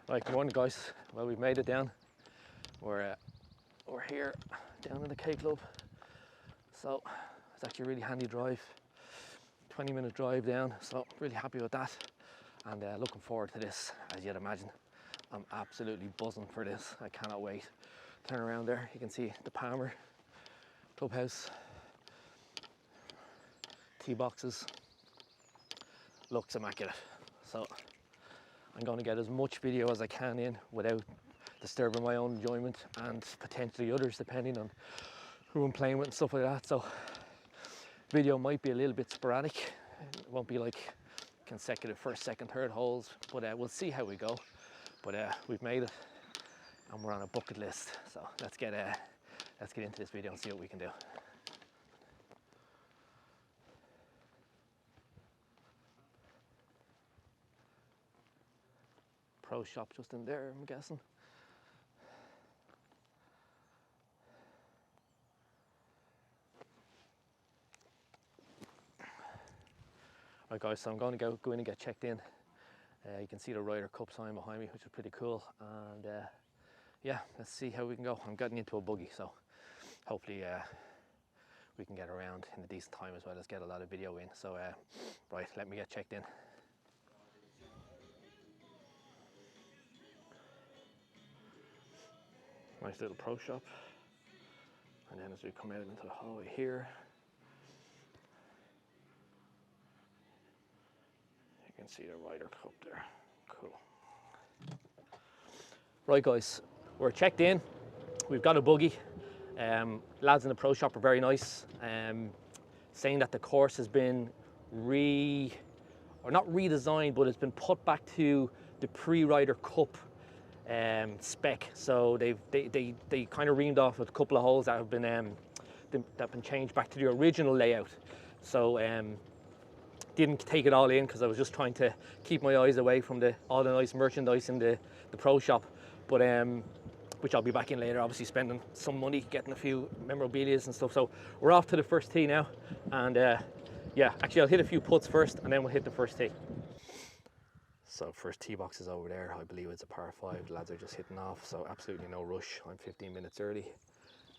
Right, good morning guys. Well, we've made it down. We're here down in the K Club. So it's actually a really handy drive. 20-minute drive down, so really happy with that. And looking forward to this, as you'd imagine. I'm absolutely buzzing for this. I cannot wait. Turn around there, you can see the Palmer clubhouse. Tee boxes. Looks immaculate. So I'm going to get as much video as I can in without disturbing my own enjoyment and potentially others, depending on who I'm playing with and stuff like that. So video might be a little bit sporadic. It won't be like consecutive first, second, third holes, but we'll see how we go. But we've made it and we're on a bucket list. So let's get into this video and see what we can do. Pro shop just in there, I'm guessing. Right guys, so I'm going to go in and get checked in. You can see the Ryder Cup sign behind me, which is pretty cool. And yeah, let's see how we can go. I'm getting into a buggy, so hopefully we can get around in a decent time as well as get a lot of video in. So right, let me get checked in. Nice little pro shop. And then as we come out into the hallway here, you can see the Ryder Cup there. Cool. Right guys, we're checked in. We've got a buggy. Lads in the pro shop are very nice. Saying that the course has been not redesigned, but it's been put back to the pre-Ryder Cup spec. So they kind of reamed off a couple of holes that have been changed back to the original layout. So didn't take it all in because I was just trying to keep my eyes away from all the nice merchandise in the pro shop. But which I'll be back in later, obviously spending some money getting a few memorabilias and stuff. So we're off to the first tee now, and yeah, actually I'll hit a few putts first and then we'll hit the first tee. So first tee box is over there. I believe it's a par 5. The lads are just hitting off, so absolutely no rush. I'm 15 minutes early.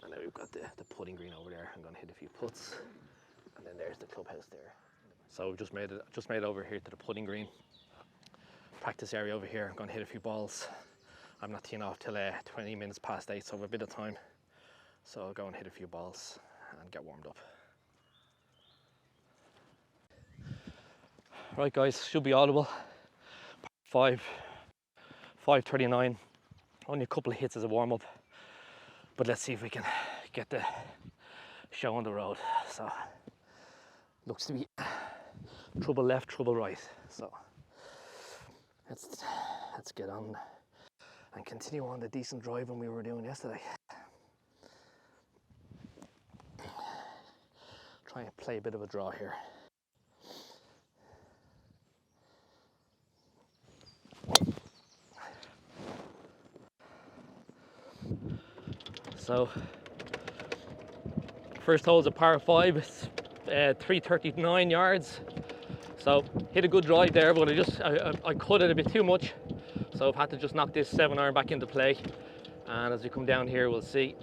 And then we've got the putting green over there. I'm going to hit a few putts. And then there's the clubhouse there. So we've just made it over here to the putting green. Practice area over here. I'm going to hit a few balls. I'm not teeing off till 20 minutes past 8, so I have a bit of time. So I'll go and hit a few balls and get warmed up. Right guys, should be audible. 5:39, only a couple of hits as a warm-up, but let's see if we can get the show on the road. So looks to be trouble left, trouble right. So let's get on and continue on the decent driving we were doing yesterday. Try and play a bit of a draw here. So first hole is a par 5, it's 339 yards. So hit a good drive there, but I cut it a bit too much. So I've had to just knock this 7-iron back into play. And as we come down here, we'll see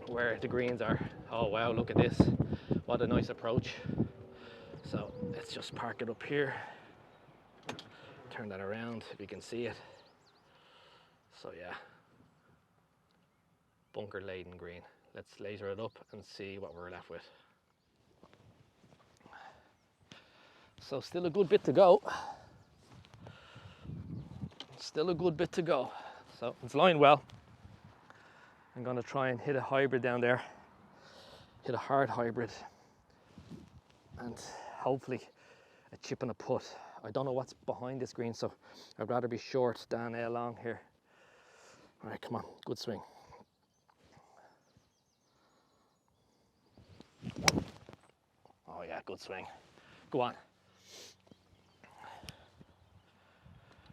where the greens are. Oh wow, look at this. What a nice approach. So let's just park it up here. Turn that around if you can see it. So yeah. Bunker laden green. Let's laser it up and see what we're left with. So still a good bit to go. Still a good bit to go. So it's lying well. I'm going to try and hit a hybrid down there. Hit a hard hybrid. And hopefully a chip and a putt. I don't know what's behind this green, so I'd rather be short than long here. All right, come on, good swing. Oh yeah, good swing. Go on.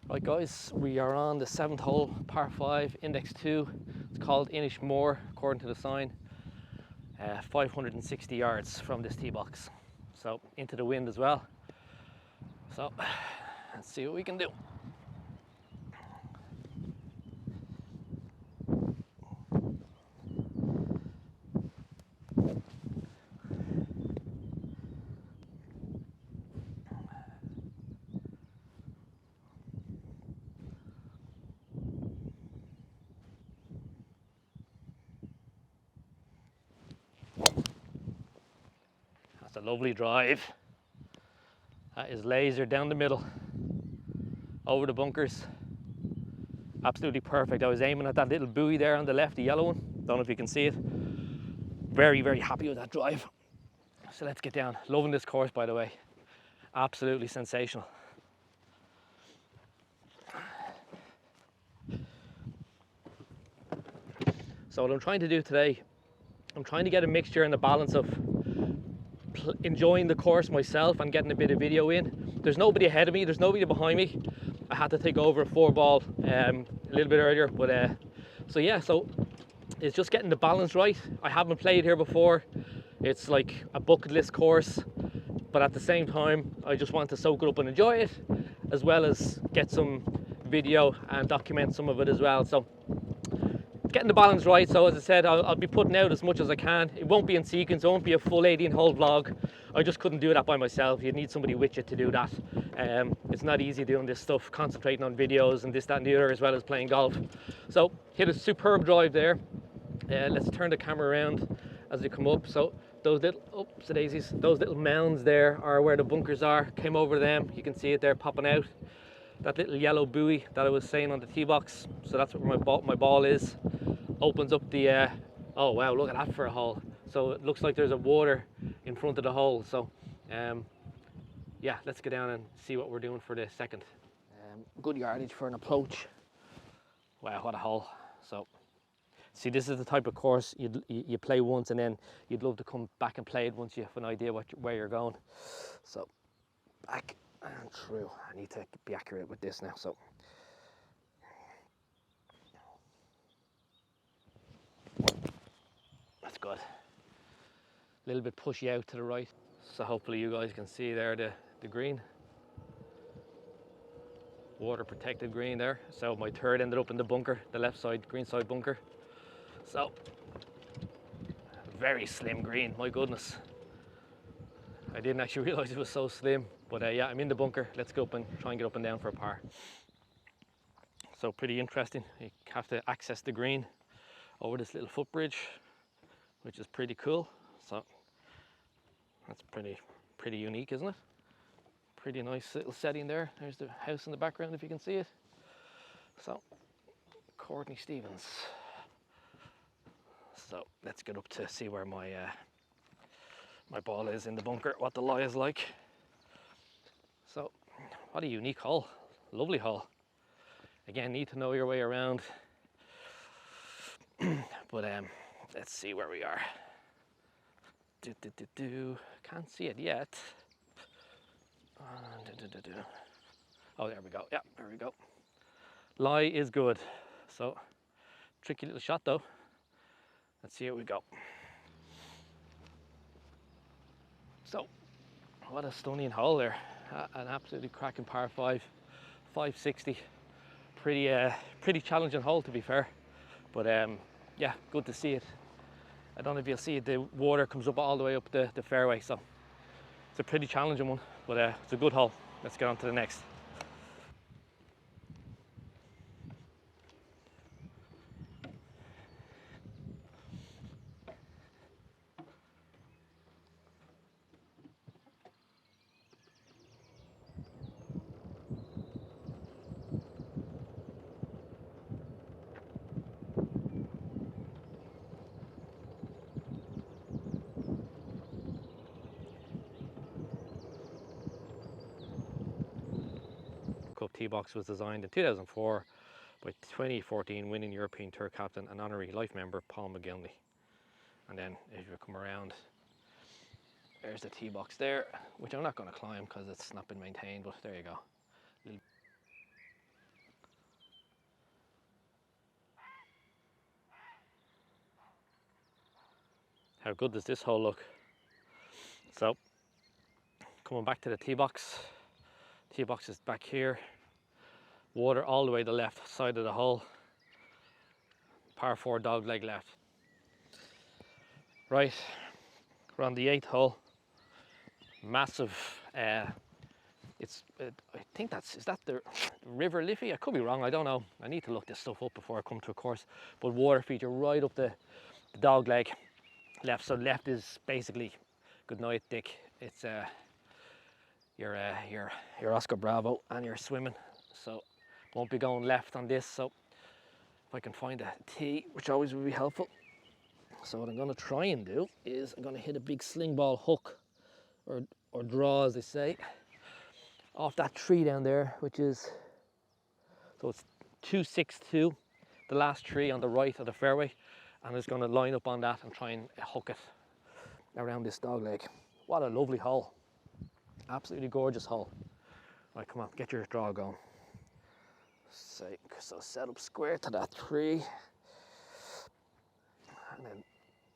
Right guys, we are on the 7th hole, par 5, index 2. It's called Inishmore, according to the sign. 560 yards from this tee box. So into the wind as well. So let's see what we can do. lovely drive. That is laser down the middle, over the bunkers. Absolutely perfect. I was aiming at that little buoy there on the left, the yellow one. Don't know if you can see it. Very, very happy with that drive. So let's get down. Loving this course, by the way. Absolutely sensational. So what I'm trying to do today, I'm trying to get a mixture and a balance of enjoying the course myself and getting a bit of video in. There's nobody ahead of me, there's nobody behind me. I had to take over a 4-ball a little bit earlier, but so yeah, so it's just getting the balance right. I haven't played here before. It's like a bucket list course, but at the same time, I just want to soak it up and enjoy it, as well as get some video and document some of it as well. So getting the balance right. So as I said, I'll be putting out as much as I can. It won't be in sequence, it won't be a full 18-hole vlog. I just couldn't do that by myself. You need somebody with you to do that. It's not easy doing this stuff, concentrating on videos and this, that and the other, as well as playing golf. So hit a superb drive there. Let's turn the camera around as we come up. So those little, oops, daisies, those little mounds there are where the bunkers are. Came over them, you can see it there popping out. That little yellow buoy that I was saying on the tee box, so that's where my ball is. Opens up the, oh wow, look at that for a hole. So it looks like there's a water in front of the hole. So yeah, let's go down and see what we're doing for the second. Good yardage for an approach. Wow, what a hole. So see, this is the type of course you play once and then you'd love to come back and play it once you have an idea where you're going. So back and through. I need to be accurate with this now. So that's good. A little bit pushy out to the right. So hopefully you guys can see there the green. Water protected green there. So my third ended up in the bunker, the left side, green side bunker. So very slim green, my goodness. I didn't actually realize it was so slim, but yeah, I'm in the bunker. Let's go up and try and get up and down for a par. So pretty interesting. You have to access the green over this little footbridge, which is pretty cool. So that's pretty unique, isn't it? Pretty nice little setting there. There's the house in the background if you can see it. So Courtney Stevens. So let's get up to see where my my ball is in the bunker, what the lie is like. So what a unique hole, lovely hole. Again, need to know your way around. But let's see where we are. Can't see it yet. Oh, there we go. Yeah, there we go. Lie is good. So tricky little shot though. Let's see how we go. So what a stunning hole there. An absolutely cracking par 5, 560. Pretty challenging hole, to be fair, but yeah, good to see it. I don't know if you'll see it, the water comes up all the way up the fairway, so it's a pretty challenging one, but it's a good hole. Let's get on to the next. Tee box was designed in 2004 by 2014 winning European Tour captain and honorary life member Paul McGinley. And then if you come around, there's the tee box there, which I'm not going to climb because it's not been maintained, but there you go. How good does this hole look? So coming back to the tee box is back here. Water all the way to the left side of the hole. Par 4 dog leg left. Right, we're on the 8th hole. Massive, I think is that the River Liffey? I could be wrong, I don't know. I need to look this stuff up before I come to a course. But water feature right up the dog leg left. So left is basically good night, Dick. it's your Oscar Bravo and your swimming, so won't be going left on this. So if I can find a tee, which always would be helpful. So what I'm going to try and do is I'm going to hit a big sling ball hook, or draw as they say, off that tree down there, which is, so it's 262, the last tree on the right of the fairway, and I'm just going to line up on that and try and hook it around this dog leg. What a lovely hole, absolutely gorgeous hole. Right, come on, get your draw going. So set up square to that tree, and then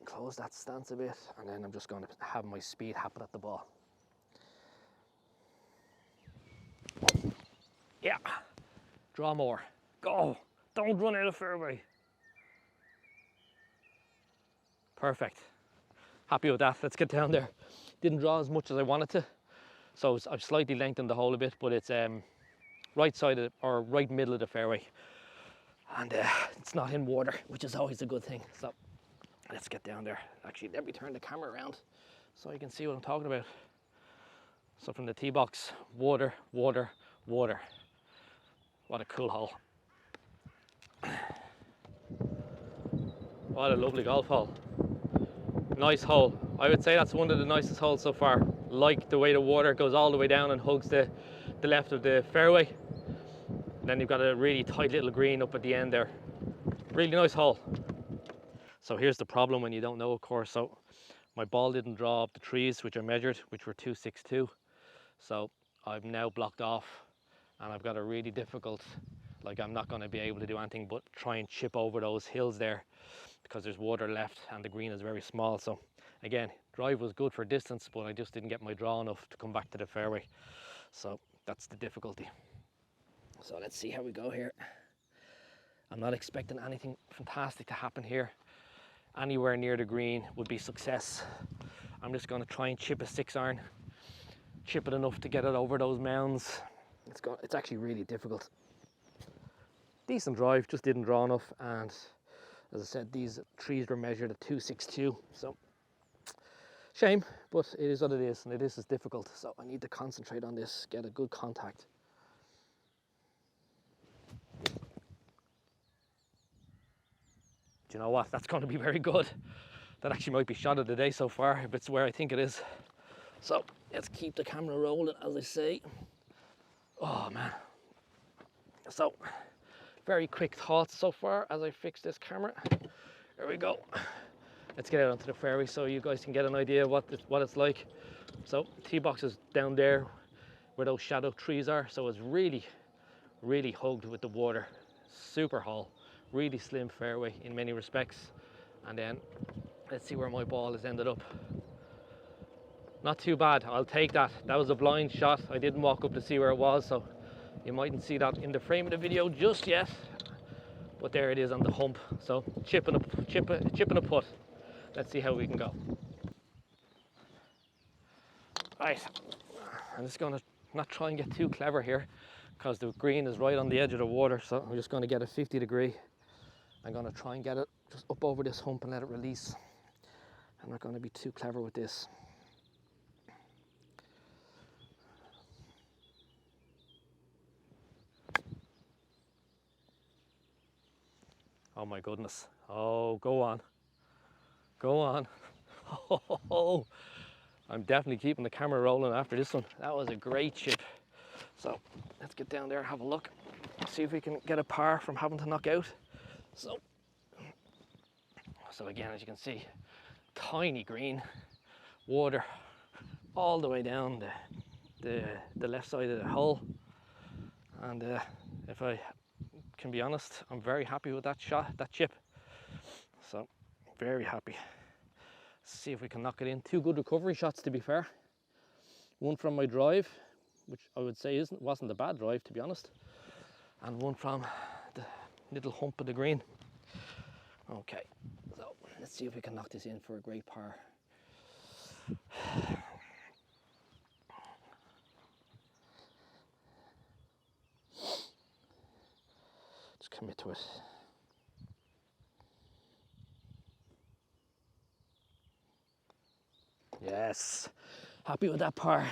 close that stance a bit, and then I'm just going to have my speed happen at the ball. Yeah, draw more, go, don't run out of fairway. Perfect, happy with that. Let's get down there. Didn't draw as much as I wanted to, so I've slightly lengthened the hole a bit, but it's right side of, or right middle of the fairway, and it's not in water, which is always a good thing. So let's get down there. Actually, let me turn the camera around so you can see what I'm talking about. So from the tee box, water, water, water. What a cool hole. What a lovely golf hole. Nice hole. I would say that's one of the nicest holes so far. Like the way the water goes all the way down and hugs the left of the fairway. And then you've got a really tight little green up at the end there. Really nice hole. So here's the problem when you don't know, of course. So my ball didn't draw up the trees, which I measured, which were 262. So I've now blocked off, and I've got a really difficult, like I'm not going to be able to do anything but try and chip over those hills there, because there's water left and the green is very small. So again, drive was good for distance, but I just didn't get my draw enough to come back to the fairway. So that's the difficulty. So let's see how we go here. I'm not expecting anything fantastic to happen here. Anywhere near the green would be success. I'm just going to try and chip a 6-iron, chip it enough to get it over those mounds. It's actually really difficult. Decent drive, just didn't draw enough, and as I said, these trees were measured at 262, so shame, but it is what it is, and this is difficult, so I need to concentrate on this, get a good contact. Do you know what? That's going to be very good. That actually might be shot of the day so far, if it's where I think it is. So let's keep the camera rolling, as I say. Oh man. So very quick thoughts so far as I fix this camera. There we go. Let's get out onto the fairway so you guys can get an idea what it's like. So tee box is down there where those shadow trees are, so it's really hugged with the water. Super hole, really slim fairway in many respects. And then let's see where my ball has ended up. Not too bad, I'll take that. That was a blind shot. I didn't walk up to see where it was, so you mightn't see that in the frame of the video just yet. But there it is on the hump. So chip and a putt. Let's see how we can go. Right, I'm just going to not try and get too clever here, because the green is right on the edge of the water. So I'm just going to get a 50 degree. I'm going to try and get it just up over this hump and let it release. I'm not going to be too clever with this. Oh my goodness. Oh, go on. Go on. Oh, I'm definitely keeping the camera rolling after this one. That was a great chip. So let's get down there, have a look, see if we can get a par from having to knock out. So again, as you can see, tiny green, water all the way down the left side of the hole. And if I can be honest, I'm very happy with that shot, that chip. So very happy. See if we can knock it in. Two good recovery shots, to be fair. One from my drive, which I would say wasn't a bad drive, to be honest, and one from the little hump of the green. Okay, so let's see if we can knock this in for a great par. Just commit to it. Yes, Happy with that par.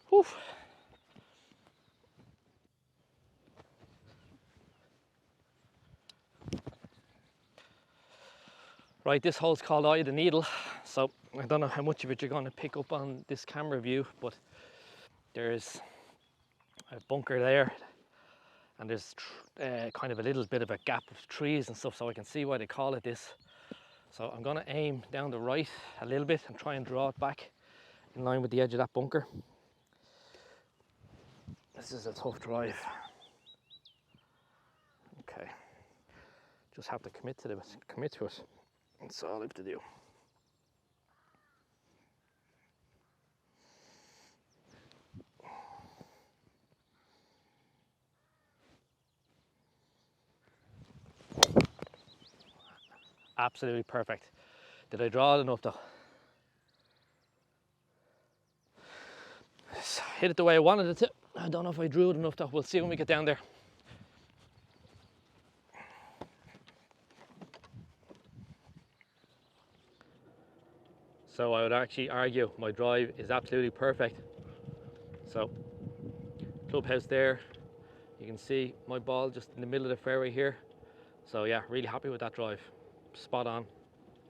Whew. Right, this hole's called Eye of the Needle, so I don't know how much of it you're going to pick up on this camera view, but there's a bunker there, and there's kind of a little bit of a gap of trees and stuff, so I can see why they call it this. So I'm going to aim down the right a little bit and try and draw it back in line with the edge of that bunker. This is a tough drive. Okay, just have to commit to it. That's all I have to do. Absolutely perfect. Did I draw it enough though? Hit it the way I wanted it to. I don't know if I drew it enough though. We'll see when we get down there. So I would actually argue my drive is absolutely perfect. So clubhouse there, you can see my ball just in the middle of the fairway here. So yeah, really happy with that drive. Spot on.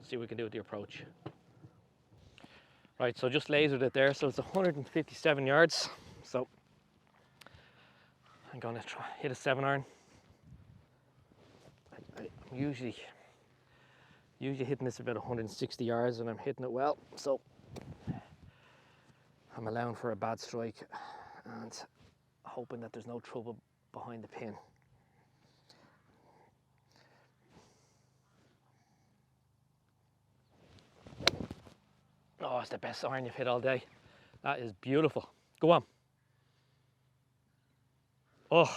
See what we can do with the approach. Right, so just lasered it there. So it's 157 yards. So I'm gonna try hit a 7-iron. I'm usually hitting this about 160 yards, and I'm hitting it well. So I'm allowing for a bad strike and hoping that there's no trouble behind the pin. Oh, it's the best iron you've hit all day. That is beautiful. Go on. Oh,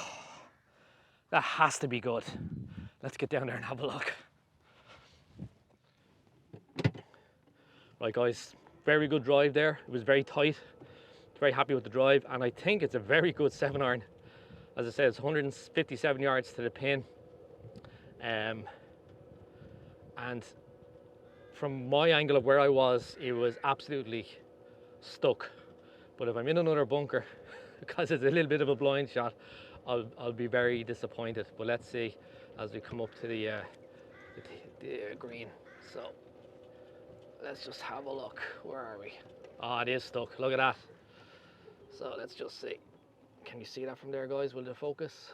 that has to be good. Let's get down there and have a look. Right guys, very good drive there. It was very tight. Very happy with the drive, and I think it's a very good 7-iron. As I said, it's 157 yards to the pin. And from my angle of where I was, it was absolutely stuck. But if I'm in another bunker, because it's a little bit of a blind shot, I'll be very disappointed. But let's see as we come up to the green. So let's just have a look. Where are we? Oh, it is stuck. Look at that. So let's just see. Can you see that from there, guys? Will it focus?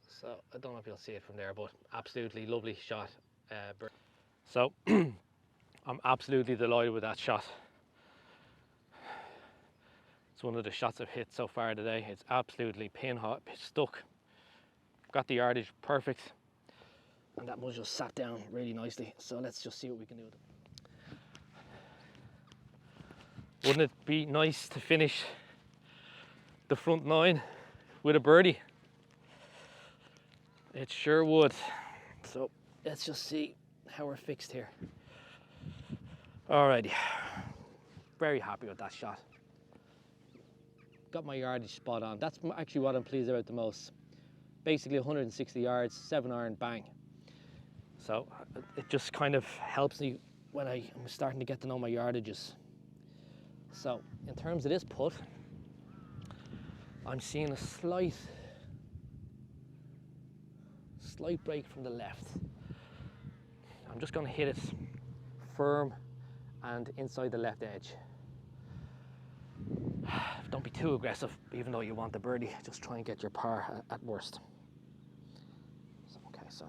So I don't know if you'll see it from there, but absolutely lovely shot. So I'm absolutely delighted with that shot. It's one of the shots I've hit so far today. It's absolutely pin hot, stuck. Got the yardage perfect, and that was just sat down really nicely. So let's just see what we can do with it. Wouldn't it be nice to finish the front 9 with a birdie? It sure would. So let's just see how we're fixed here. Alrighty, very happy with that shot. Got my yardage spot on. That's actually what I'm pleased about the most. Basically 160 yards, 7-iron, bang. So it just kind of helps me when I'm starting to get to know my yardages. So in terms of this putt, I'm seeing a slight break from the left. I'm just going to hit it firm and inside the left edge. Don't be too aggressive, even though you want the birdie. Just try and get your par at worst. So, okay, so.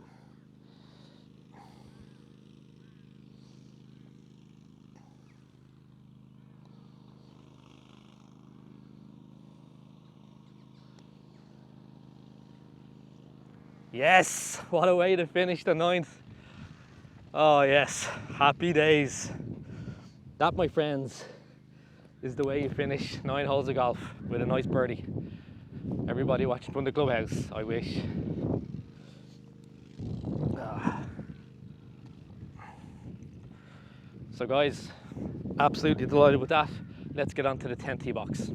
Yes, what a way to finish the 9th. Oh yes, happy days. That, my friends, is the way you finish 9 holes of golf with a nice birdie. Everybody watching from the clubhouse, I wish. So guys, absolutely delighted with that. Let's get on to the 10th tee box.